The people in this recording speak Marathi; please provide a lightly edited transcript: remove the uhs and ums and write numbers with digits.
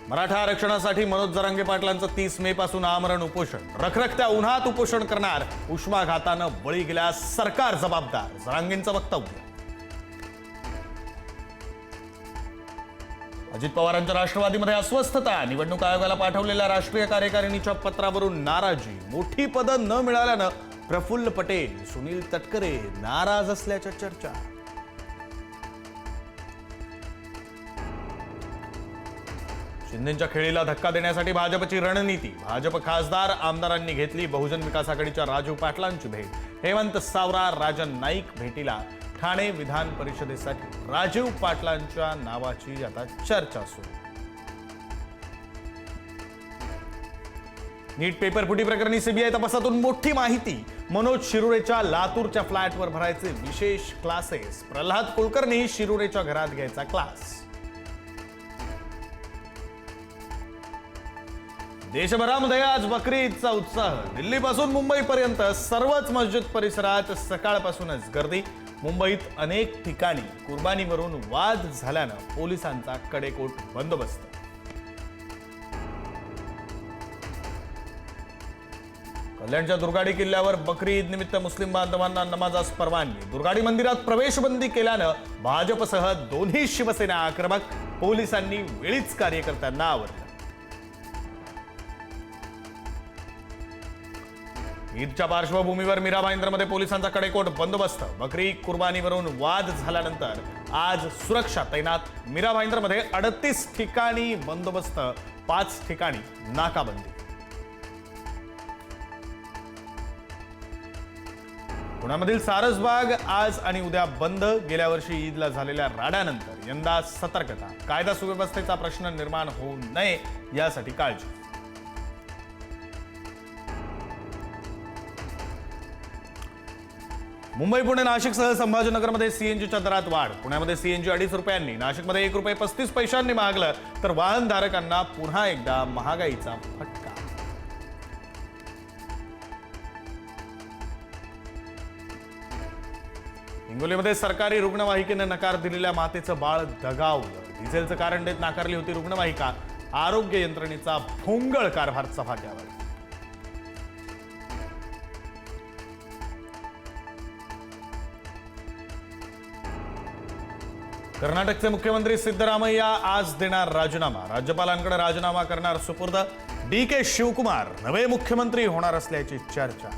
मराठा आरक्षणासाठी मनोज जरांगे पाटलांचं 30 मे पासून आमरण उपोषण। रखरखत्या उन्हात उपोषण करणार, उष्माघातानं बळी गेल्यास सरकार जबाबदार, जरांगेंचं वक्तव्य। अजित पवारांच्या राष्ट्रवादीमध्ये अस्वस्थता, निवडणूक आयोगाला पाठवलेल्या राष्ट्रीय कार्यकारिणीच्या पत्रावरून नाराजी, मोठी पदं न मिळाल्यानं प्रफुल्ल पटेल, सुनील तटकरे नाराज असल्याच्या चर्चा। शिंदेंच्या खेळीला धक्का देण्यासाठी भाजपची रणनीती, भाजप खासदार आमदारांनी घेतली बहुजन विकास आघाडीच्या राजीव पाटलांची भेट। हेमंत सावरा, राजन नाईक भेटीला ठाणे विधान परिषदेसाठी राजीव पाटलांच्या नावाची आता चर्चा सुरू। नीट पेपर फुटी प्रकरणी सीबीआय तपासातून मोठी माहिती, मनोज शिरुरेच्या लातूरच्या फ्लॅटवर भरायचे विशेष क्लासेस, प्रल्हाद कुलकर्णी शिरुरेच्या घरात घ्यायचा क्लास। देशभरामध्ये आज बकरी ईदचा उत्साह, दिल्लीपासून मुंबईपर्यंत सर्वच मस्जिद परिसरात सकाळपासूनच गर्दी। मुंबईत अनेक ठिकाणी कुर्बानीवरून वाद झाल्यानं पोलिसांचा कडेकोट बंदोबस्त। कल्याणच्या दुर्गाडी किल्ल्यावर बकरी ईद निमित्त मुस्लिम बांधवांना नमाजास परवानगी, दुर्गाडी मंदिरात प्रवेशबंदी केल्यानं भाजपसह दोन्ही शिवसेना आक्रमक, पोलिसांनी वेळीच कार्यकर्त्यांना आवरलं। ईदच्या पार्श्वभूमीवर मीरा भाईंदरमध्ये पोलिसांचा कडेकोट बंदोबस्त। बकरी कुर्बानीवरून वाद झाल्यानंतर आज सुरक्षा तैनात, मीरा भाईंदरमध्ये 38 ठिकाणी बंदोबस्त, 5 ठिकाणी नाकाबंदी। पुण्यामधील सारसबाग आज आणि उद्या बंद, गेल्या वर्षी ईदला झालेल्या राड्यानंतर यंदा सतर्कता, कायदा सुव्यवस्थेचा प्रश्न निर्माण होऊ नये यासाठी काळजी। मुंबई पुणे नाशिकसह संभाजीनगरमध्ये सीएनजीच्या दरात वाढ, पुण्यामध्ये सीएनजी 2.5 रुपयांनी, नाशिकमध्ये 1 रुपये 35 पैशांनी महागलं, तर वाहनधारकांना पुन्हा एकदा महागाईचा फटका। हिंगोलीमध्ये सरकारी रुग्णवाहिकेने नकार दिलेल्या मातेचं बाळ दगावलं, डिझेलचं कारण देत नाकारली होती रुग्णवाहिका, आरोग्य यंत्रणेचा भोंगळ कारभार चव्हाट्यावर। कर्नाटकचे मुख्यमंत्री सिद्धरामय्या आज देणार राजीनामा, राज्यपालांकडे राजीनामा करणार सुपूर्द, DK शिवकुमार नवे मुख्यमंत्री होणार असल्याची चर्चा।